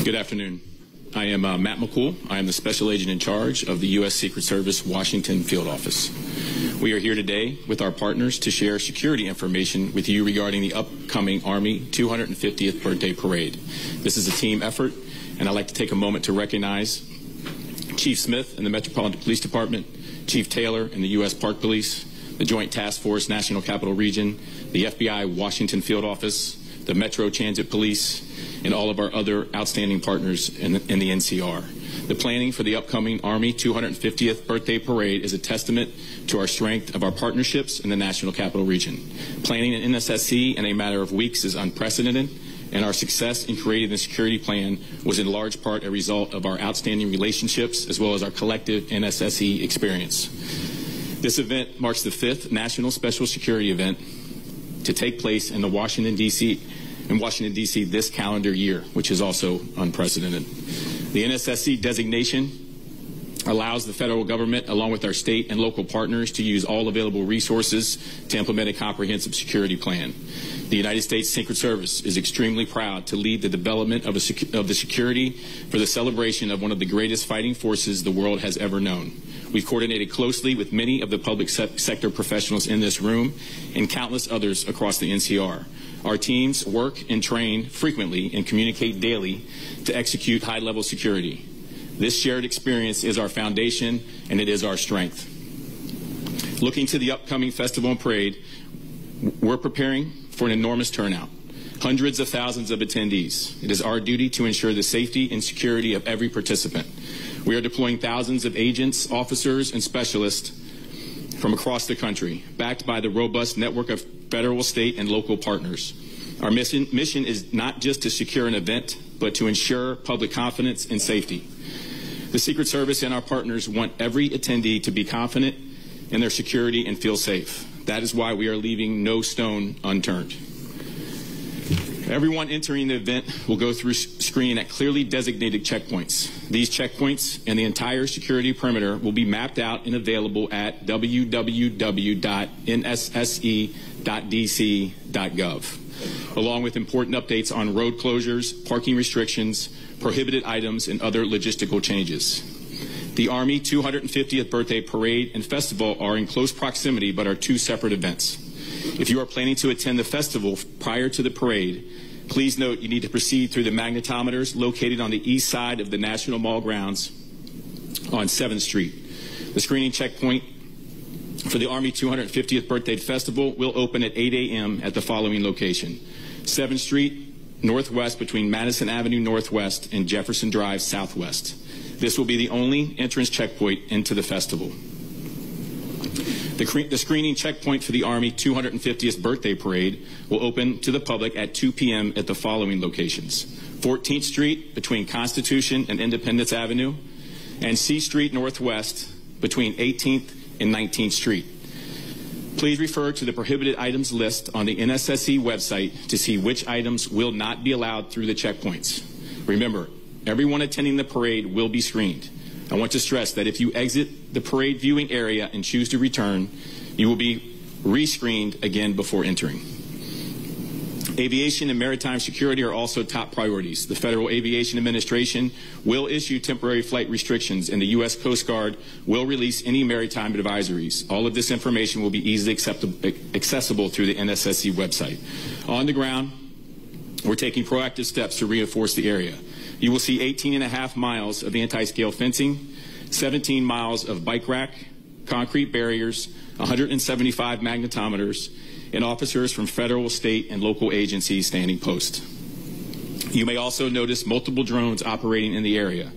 Good afternoon. I am Matt McCool. I am the Special Agent in charge of the U.S. Secret Service Washington Field Office. We are here today with our partners to share security information with you regarding the upcoming Army 250th birthday parade. This is a team effort, and I'd like to take a moment to recognize Chief Smith in the Metropolitan Police Department, Chief Taylor in the U.S. Park Police, the Joint Task Force National Capital Region, the FBI Washington Field Office, the Metro Transit Police, and all of our other outstanding partners in the NCR. The planning for the upcoming Army 250th birthday parade is a testament to our strength of our partnerships in the National Capital Region. Planning an NSSC in a matter of weeks is unprecedented, and our success in creating the security plan was in large part a result of our outstanding relationships as well as our collective NSSC experience. This event marks the 5th National Special Security event to take place in Washington, D.C. this calendar year, which is also unprecedented. The NSSC designation allows the federal government, along with our state and local partners, to use all available resources to implement a comprehensive security plan. The United States Secret Service is extremely proud to lead the development of the security for the celebration of one of the greatest fighting forces the world has ever known. We've coordinated closely with many of the public sector professionals in this room and countless others across the NCR. Our teams work and train frequently and communicate daily to execute high-level security. This shared experience is our foundation, and it is our strength. Looking to the upcoming festival and parade, we're preparing for an enormous turnout. Hundreds of thousands of attendees. It is our duty to ensure the safety and security of every participant. We are deploying thousands of agents, officers, and specialists from across the country, backed by the robust network of federal, state, and local partners. Our mission is not just to secure an event, but to ensure public confidence and safety. The Secret Service and our partners want every attendee to be confident in their security and feel safe. That is why we are leaving no stone unturned. Everyone entering the event will go through screening at clearly designated checkpoints. These checkpoints and the entire security perimeter will be mapped out and available at www.nsse.dc.gov, along with important updates on road closures, parking restrictions, prohibited items, and other logistical changes. The Army 250th Birthday Parade and Festival are in close proximity but are two separate events. If you are planning to attend the festival prior to the parade, please note you need to proceed through the magnetometers located on the east side of the National Mall grounds on 7th Street. The screening checkpoint for the Army 250th Birthday Festival will open at 8 a.m. at the following location: 7th Street Northwest between Madison Avenue Northwest and Jefferson Drive Southwest. This will be the only entrance checkpoint into the festival. The screening checkpoint for the Army 250th Birthday Parade will open to the public at 2 p.m. at the following locations: 14th Street between Constitution and Independence Avenue, and C Street Northwest between 18th and 19th Street. Please refer to the prohibited items list on the NSSE website to see which items will not be allowed through the checkpoints. Remember, everyone attending the parade will be screened. I want to stress that if you exit the parade viewing area and choose to return, you will be re-screened again before entering. Aviation and maritime security are also top priorities. The Federal Aviation Administration will issue temporary flight restrictions, and the U.S. Coast Guard will release any maritime advisories. All of this information will be easily accessible through the NSSE website. On the ground, we're taking proactive steps to reinforce the area. You will see 18.5 miles of anti-scale fencing, 17 miles of bike rack, concrete barriers, 175 magnetometers, and officers from federal, state, and local agencies standing post. You may also notice multiple drones operating in the area.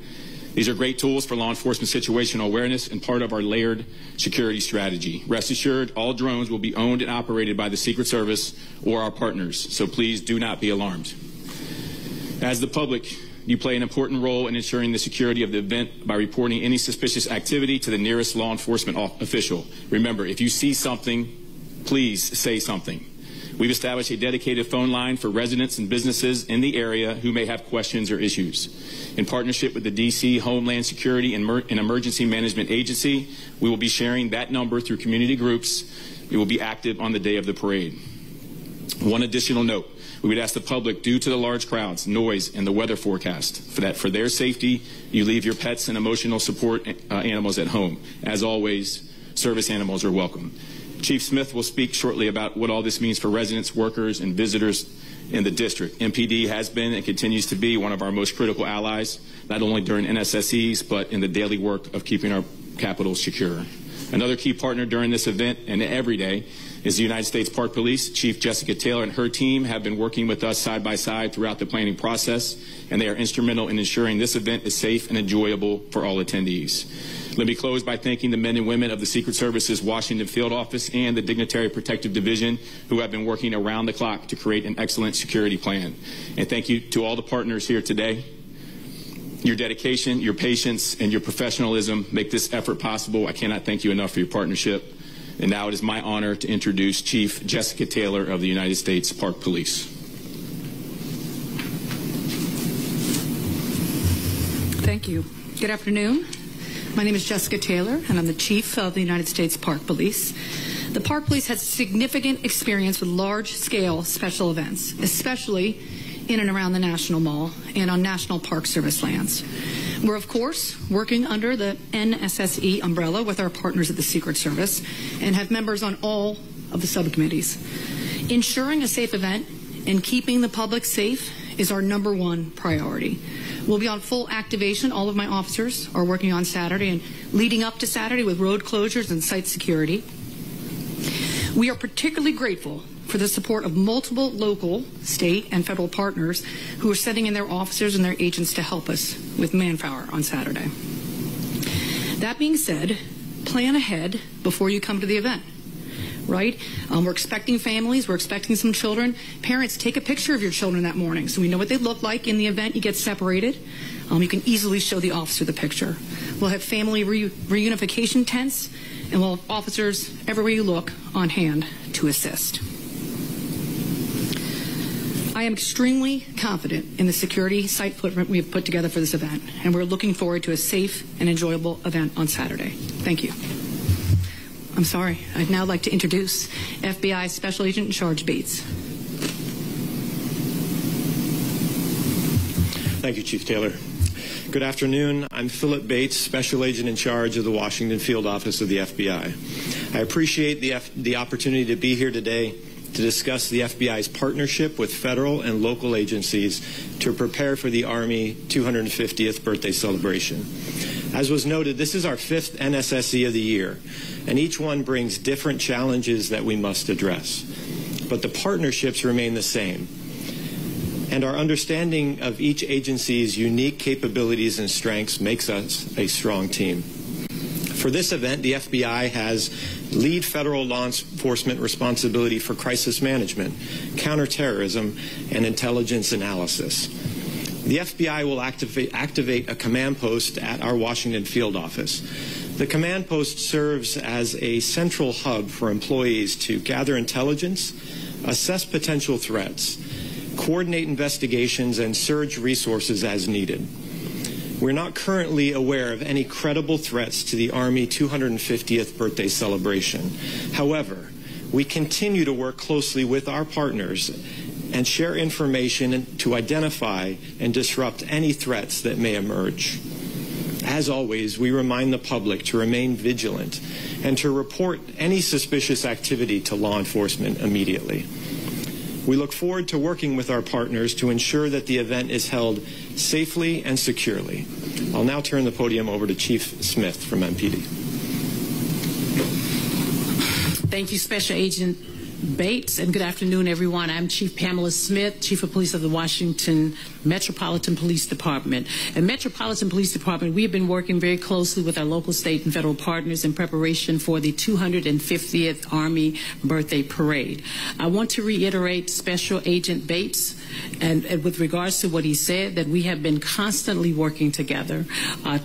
These are great tools for law enforcement situational awareness and part of our layered security strategy. Rest assured, all drones will be owned and operated by the Secret Service or our partners, so please do not be alarmed. As the public, you play an important role in ensuring the security of the event by reporting any suspicious activity to the nearest law enforcement official. Remember, if you see something, please say something. We've established a dedicated phone line for residents and businesses in the area who may have questions or issues. In partnership with the D.C. Homeland Security and Emergency Management Agency, we will be sharing that number through community groups. We will be active on the day of the parade. One additional note. We would ask the public, due to the large crowds, noise, and the weather forecast, for their safety, you leave your pets and emotional support animals at home. As always, service animals are welcome. Chief Smith will speak shortly about what all this means for residents, workers, and visitors in the district. MPD has been and continues to be one of our most critical allies, not only during NSSEs, but in the daily work of keeping our capital secure. Another key partner during this event and every day is the United States Park Police. Chief Jessica Taylor and her team have been working with us side by side throughout the planning process, and they are instrumental in ensuring this event is safe and enjoyable for all attendees. Let me close by thanking the men and women of the Secret Service's Washington Field Office and the Dignitary Protective Division who have been working around the clock to create an excellent security plan. And thank you to all the partners here today. Your dedication, your patience, and your professionalism make this effort possible. I cannot thank you enough for your partnership. And now it is my honor to introduce Chief Jessica Taylor of the United States Park Police. Thank you. Good afternoon. My name is Jessica Taylor, and I'm the Chief of the United States Park Police. The Park Police has significant experience with large-scale special events, especially in and around the National Mall and on National Park Service lands. We're, of course, working under the NSSE umbrella with our partners at the Secret Service and have members on all of the subcommittees. Ensuring a safe event and keeping the public safe is our #1 priority. We'll be on full activation. All of my officers are working on Saturday and leading up to Saturday with road closures and site security. We are particularly grateful for the support of multiple local, state, and federal partners who are sending in their officers and their agents to help us with manpower on Saturday. That being said, plan ahead before you come to the event, right? We're expecting families, we're expecting some children. Parents, take a picture of your children that morning so we know what they look like in the event you get separated. You can easily show the officer the picture. We'll have family reunification tents and we'll have officers everywhere you look on hand to assist. I am extremely confident in the security site footprint we have put together for this event, and we're looking forward to a safe and enjoyable event on Saturday. Thank you. I'm sorry. I'd now like to introduce FBI Special Agent in Charge Bates. Thank you, Chief Taylor. Good afternoon. I'm Philip Bates, Special Agent in Charge of the Washington Field Office of the FBI. I appreciate the opportunity to be here today to discuss the FBI's partnership with federal and local agencies to prepare for the Army 250th birthday celebration. As was noted, this is our 5th NSSE of the year, and each one brings different challenges that we must address. But the partnerships remain the same, and our understanding of each agency's unique capabilities and strengths makes us a strong team. For this event, the FBI has lead federal law enforcement responsibility for crisis management, counterterrorism, and intelligence analysis. The FBI will activate a command post at our Washington field office. The command post serves as a central hub for employees to gather intelligence, assess potential threats, coordinate investigations, and surge resources as needed. We're not currently aware of any credible threats to the Army 250th birthday celebration. However, we continue to work closely with our partners and share information to identify and disrupt any threats that may emerge. As always, we remind the public to remain vigilant and to report any suspicious activity to law enforcement immediately. We look forward to working with our partners to ensure that the event is held safely and securely. I'll now turn the podium over to Chief Smith from MPD. Thank you, Special Agent Bates, and good afternoon, everyone. I'm Chief Pamela Smith, Chief of Police of the Washington Metropolitan Police Department. At Metropolitan Police Department, we have been working very closely with our local, state, and federal partners in preparation for the 250th Army Birthday Parade. I want to reiterate Special Agent Bates, and with regards to what he said, that we have been constantly working together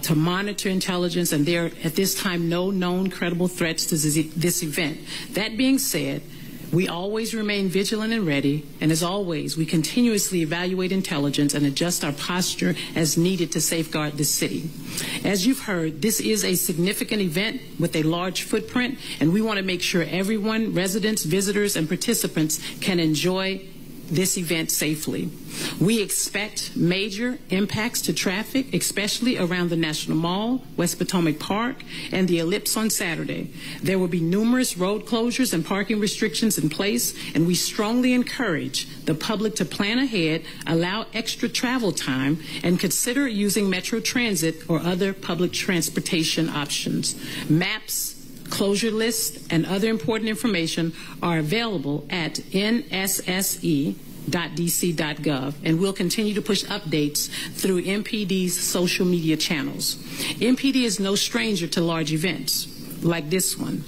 to monitor intelligence, and there are at this time no known credible threats to this event. That being said, we always remain vigilant and ready, and as always, we continuously evaluate intelligence and adjust our posture as needed to safeguard the city. As you've heard, this is a significant event with a large footprint, and we want to make sure everyone, residents, visitors, and participants can enjoy this event safely. We expect major impacts to traffic, especially around the National Mall, West Potomac Park, and the Ellipse on Saturday. There will be numerous road closures and parking restrictions in place, and we strongly encourage the public to plan ahead, allow extra travel time, and consider using Metro Transit or other public transportation options. Maps, closure lists, and other important information are available at nsse.dc.gov, and we'll continue to push updates through MPD's social media channels. MPD is no stranger to large events like this one.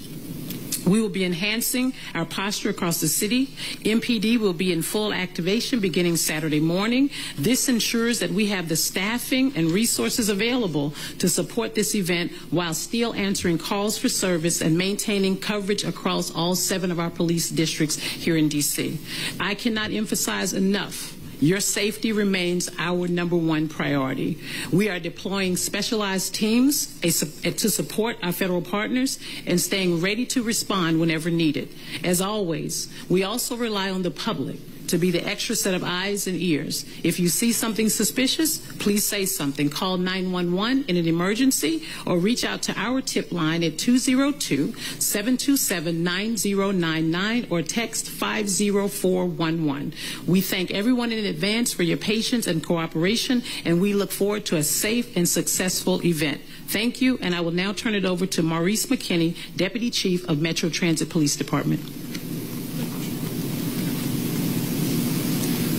We will be enhancing our posture across the city. MPD will be in full activation beginning Saturday morning. This ensures that we have the staffing and resources available to support this event while still answering calls for service and maintaining coverage across all 7 of our police districts here in D.C. I cannot emphasize enough, your safety remains our #1 priority. We are deploying specialized teams to support our federal partners and staying ready to respond whenever needed. As always, we also rely on the public to be the extra set of eyes and ears. If you see something suspicious, please say something. Call 911 in an emergency or reach out to our tip line at 202-727-9099 or text 50411. We thank everyone in advance for your patience and cooperation, and we look forward to a safe and successful event. Thank you, and I will now turn it over to Maurice McKinney, Deputy Chief of Metro Transit Police Department.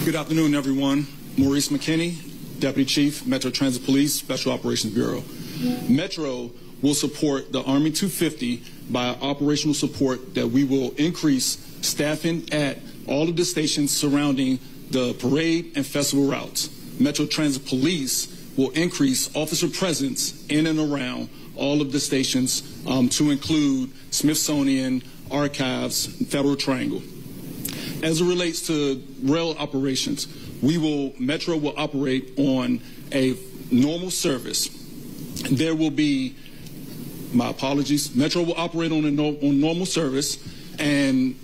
Good afternoon, everyone. Maurice McKinney, Deputy Chief, Metro Transit Police, Special Operations Bureau. Metro will support the Army 250 by operational support that we will increase staffing at all of the stations surrounding the parade and festival routes. Metro Transit Police will increase officer presence in and around all of the stations to include Smithsonian, Archives, Federal Triangle. As it relates to rail operations, Metro will operate on a normal service. There will be, my apologies, Metro will operate on normal service, and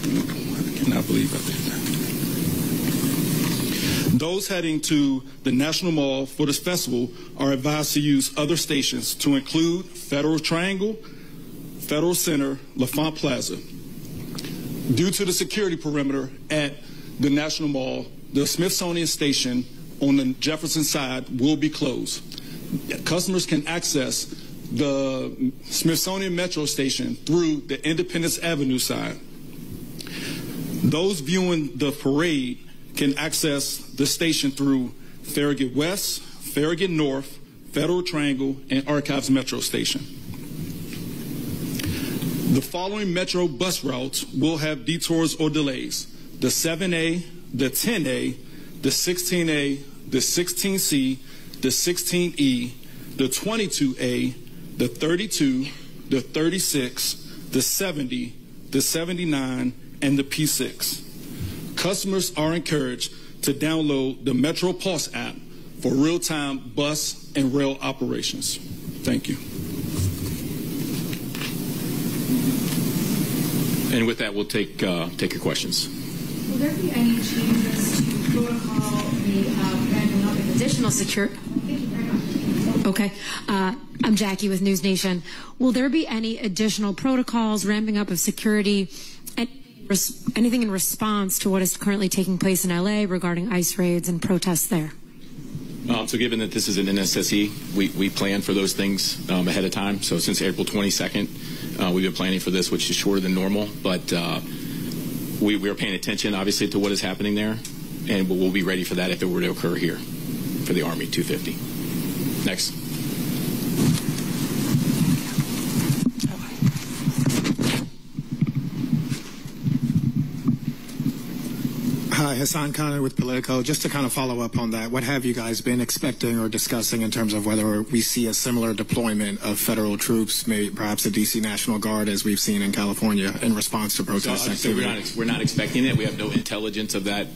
I cannot believe I did that. Those heading to the National Mall for this festival are advised to use other stations to include Federal Triangle, Federal Center, LaFont Plaza. Due to the security perimeter at the National Mall, the Smithsonian station on the Jefferson side will be closed. Customers can access the Smithsonian Metro station through the Independence Avenue side. Those viewing the parade can access the station through Farragut West, Farragut North, Federal Triangle, and Archives Metro station. The following Metro bus routes will have detours or delays: the 7A, the 10A, the 16A, the 16C, the 16E, the 22A, the 32, the 36, the 70, the 79, and the P6. Customers are encouraged to download the Metro Pulse app for real-time bus and rail operations. Thank you. And with that, we'll take your questions. Will there be any changes to protocol, ramping up additional security? Thank you very much. Okay. I'm Jackie with News Nation. Will there be any additional protocols, ramping up of security, and anything in response to what is currently taking place in LA regarding ICE raids and protests there? So given that this is an NSSE, we plan for those things ahead of time. So since April 22nd, we've been planning for this, which is shorter than normal. But we are paying attention, obviously, to what is happening there. And we'll be ready for that if it were to occur here for the Army 250. Next. Hi, Hassan Khan with Politico. Just to kind of follow up on that, what have you guys been expecting or discussing in terms of whether we see a similar deployment of federal troops, maybe perhaps the D.C. National Guard, as we've seen in California, in response to protest activity? We're not expecting it. We have no intelligence of that,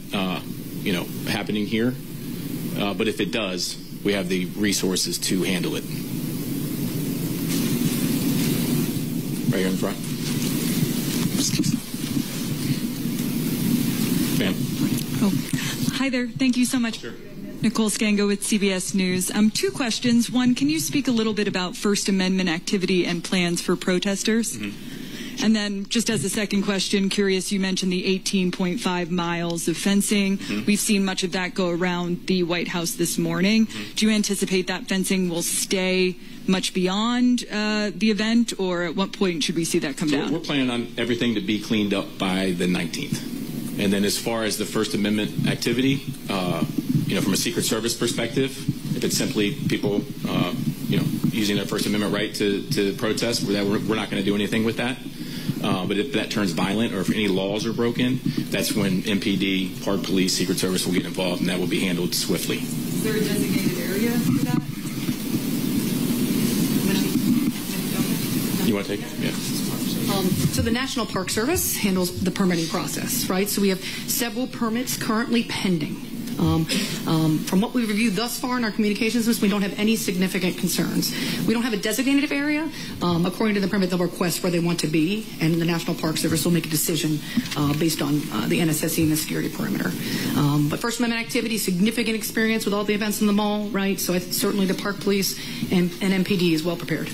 happening here. But if it does, we have the resources to handle it. Right here in the front. Ma'am. Oh, hi there. Thank you so much. Sure. Nicole Scango with CBS News. Two questions. One, can you speak a little bit about First Amendment activity and plans for protesters? Mm-hmm. And then just as a second question, curious, you mentioned the 18.5 miles of fencing. Mm-hmm. We've seen much of that go around the White House this morning. Mm-hmm. Do you anticipate that fencing will stay much beyond the event, or at what point should we see that come down? We're planning on everything to be cleaned up by the 19th. And then as far as the First Amendment activity, from a Secret Service perspective, if it's simply people, using their First Amendment right to protest, we're not going to do anything with that. But if that turns violent or if any laws are broken, that's when MPD, Park Police, Secret Service will get involved, and that will be handled swiftly. Is there a designated area for that? You want to take it? Yeah. So the National Park Service handles the permitting process, right? So we have several permits currently pending. From what we've reviewed thus far in our communications list, we don't have any significant concerns. We don't have a designated area. According to the permit, they'll request where they want to be, and the National Park Service will make a decision based on the NSSE and the security perimeter. But First Amendment activity, significant experience with all the events in the mall, right? So certainly the Park Police and MPD is well prepared.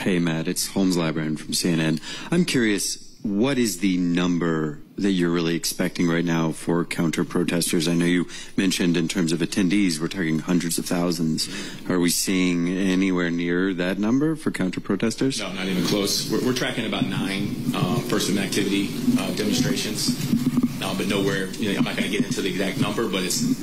Hey, Matt, it's Holmes Labyrinth from CNN. I'm curious, what is the number that you're really expecting right now for counter-protesters? I know you mentioned in terms of attendees, we're talking hundreds of thousands. Are we seeing anywhere near that number for counter-protesters? No, not even close. We're tracking about 9 First Amendment activity demonstrations, but nowhere. I'm not going to get into the exact number, but it's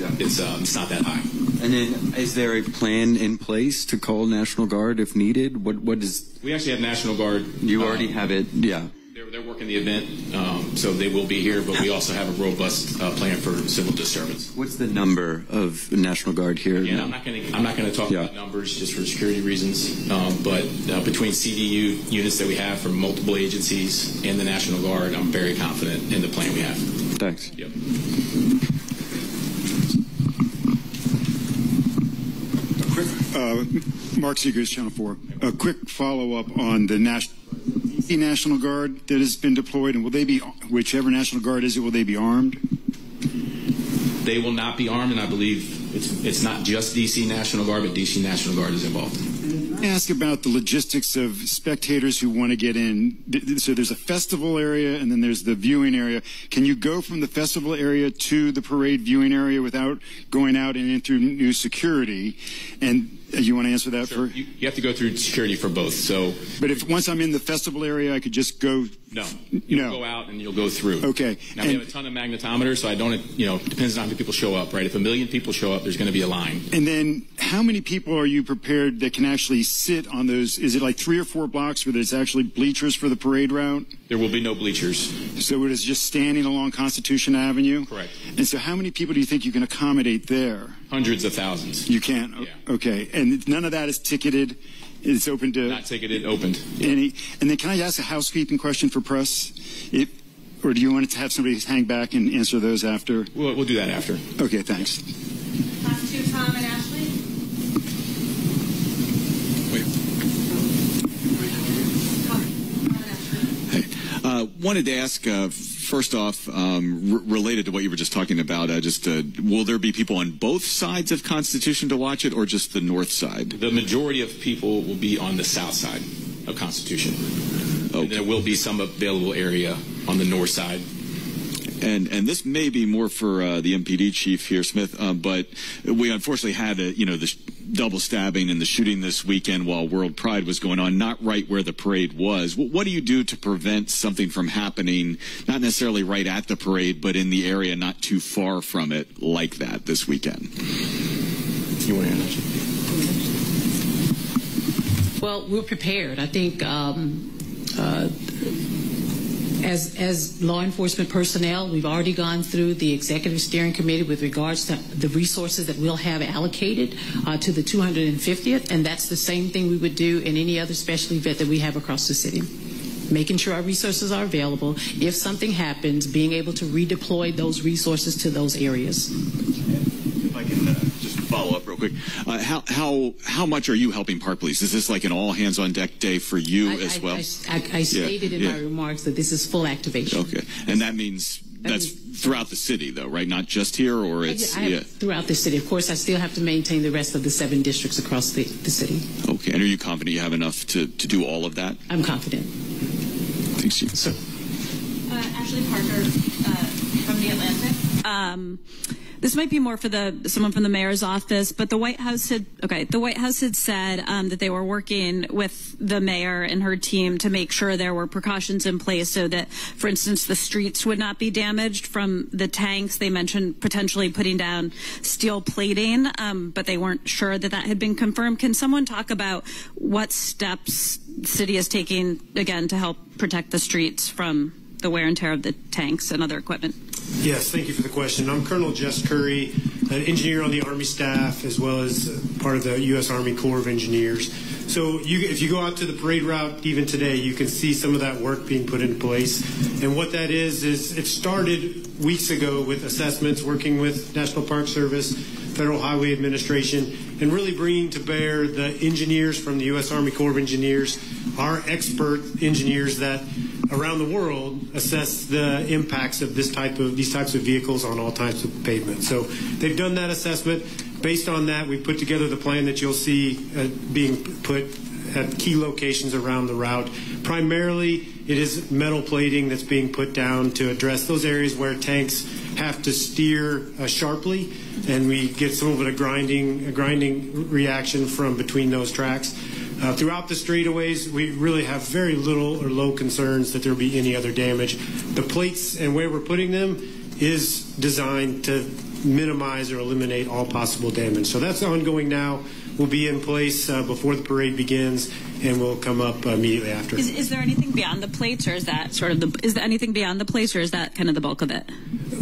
not that high. And then, is there a plan in place to call National Guard if needed? What is? We actually have National Guard. You already have it, yeah. They're working the event, so they will be here, but we also have a robust plan for civil disturbance. What's the number of National Guard here? Yeah, I'm not going to talk about numbers just for security reasons, but between CDU units that we have from multiple agencies and the National Guard, I'm very confident in the plan we have. Thanks. Yep. Mark Seegers, Channel 4. A quick follow-up on the National Guard that has been deployed, and will they be, whichever National Guard is it, will they be armed? They will not be armed, and I believe it's not just D.C. National Guard, but D.C. National Guard is involved. Ask about the logistics of spectators who want to get in. So there's a festival area and then there's the viewing area. Can you go from the festival area to the parade viewing area without going out and in through new security? And you want to answer that? Sure. You have to go through security for both. So, but if once I'm in the festival area, I could just go. No, you'll go out and you'll go through. Okay. Now we have a ton of magnetometers, so I don't. Depends on how many people show up, right? If 1 million people show up, there's going to be a line. And then, how many people are you prepared that can actually sit on those? Is it like 3 or 4 blocks where there's actually bleachers for the parade route? There will be no bleachers. So it is just standing along Constitution Avenue? Correct. And so, how many people do you think you can accommodate there? Hundreds of thousands. You can? Yeah. Okay. And none of that is ticketed? It's open to... Not ticketed, opened. Yeah. And then can I ask a housekeeping question for press? Or do you want to have somebody hang back and answer those after? We'll do that after. Okay, thanks. Last two, Tom and Ashley. Hey, wanted to ask... First off, related to what you were just talking about, will there be people on both sides of Constitution to watch it, or just the north side? The majority of people will be on the south side of Constitution. Okay. And there will be some available area on the north side. And this may be more for the MPD chief here, Smith, but we unfortunately had the double stabbing and the shooting this weekend while World Pride was going on, not right where the parade was. What do you do to prevent something from happening, not necessarily right at the parade, but in the area not too far from it like that this weekend? You want to answer? Well, we're prepared. I think as law enforcement personnel, we've already gone through the executive steering committee with regards to the resources that we'll have allocated to the 250th, and that's the same thing we would do in any other special event that we have across the city. Making sure our resources are available. If something happens, being able to redeploy those resources to those areas. If I can just follow up real quick, how much are you helping Park Police? Is this like an all hands on deck day for you as well? I stated in my remarks that this is full activation. Okay, and that means that's throughout the city, though, right? Not just here, or it's throughout the city. Of course, I still have to maintain the rest of the 7 districts across the city. Okay, and are you confident you have enough to do all of that? I'm confident. Thanks, Chief. Sir. Ashley Parker from The Atlantic. This might be more for someone from the mayor's office, but the White House had said that they were working with the mayor and her team to make sure there were precautions in place so that, for instance, the streets would not be damaged from the tanks. They mentioned potentially putting down steel plating, but they weren't sure that had been confirmed. Can someone talk about what steps the city is taking, again, to help protect the streets from the wear and tear of the tanks and other equipment? Yes, thank you for the question. I'm Colonel Jess Curry, an engineer on the Army staff, as well as part of the U.S. Army Corps of Engineers. So if you go out to the parade route even today, you can see some of that work being put into place. And what that is it started weeks ago with assessments, working with National Park Service, Federal Highway Administration, and really bringing to bear the engineers from the U.S. Army Corps of Engineers, our expert engineers that around the world assess the impacts of these types of vehicles on all types of pavement. So they've done that assessment. Based on that, we put together the plan that you'll see being put at key locations around the route. Primarily, it is metal plating that's being put down to address those areas where tanks have to steer sharply, and we get some of it a grinding reaction from between those tracks. Throughout the straightaways, we really have very little or low concerns that there will be any other damage. The plates and where we're putting them is designed to minimize or eliminate all possible damage. So that's ongoing now. Will be in place before the parade begins, and will come up immediately after. Is there anything beyond the plates, or is that sort of is there anything beyond the plates, or is that kind of the bulk of it?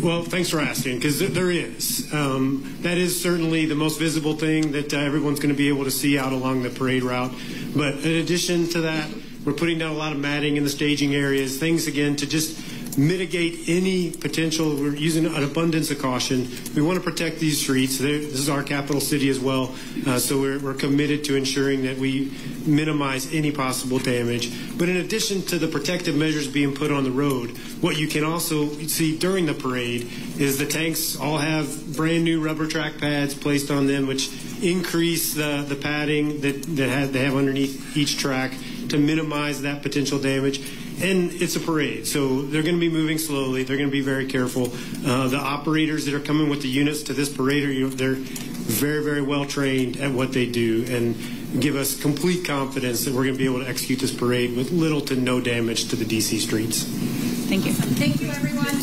Well, thanks for asking, because there is. That is certainly the most visible thing that everyone's going to be able to see out along the parade route. But in addition to that, we're putting down a lot of matting in the staging areas, things, again, to just mitigate any potential. We're using an abundance of caution. We want to protect these streets. This is our capital city as well, so we're committed to ensuring that we minimize any possible damage. But in addition to the protective measures being put on the road, what you can also see during the parade is the tanks all have brand new rubber track pads placed on them, which increase the padding that they have underneath each track to minimize that potential damage. And it's a parade, so they're going to be moving slowly. They're going to be very careful. The operators that are coming with the units to this parade, they're very, very well trained at what they do, and give us complete confidence that we're going to be able to execute this parade with little to no damage to the D.C. streets. Thank you. Thank you, everyone.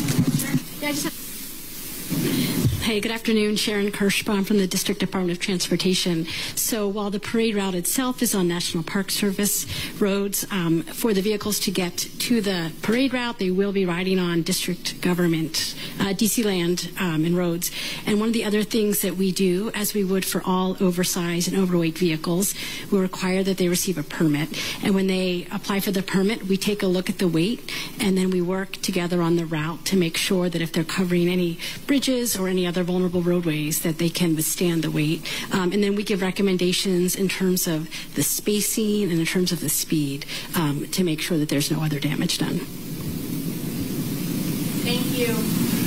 Hey, good afternoon. Sharon Kirschbaum from the District Department of Transportation. So while the parade route itself is on National Park Service roads, for the vehicles to get to the parade route, they will be riding on district government, DC land and roads. And one of the other things that we do, as we would for all oversized and overweight vehicles, we require that they receive a permit. And when they apply for the permit, we take a look at the weight, and then we work together on the route to make sure that if they're covering any bridges or any other vulnerable roadways, that they can withstand the weight. And then we give recommendations in terms of the spacing and in terms of the speed to make sure that there's no other damage done. Thank you.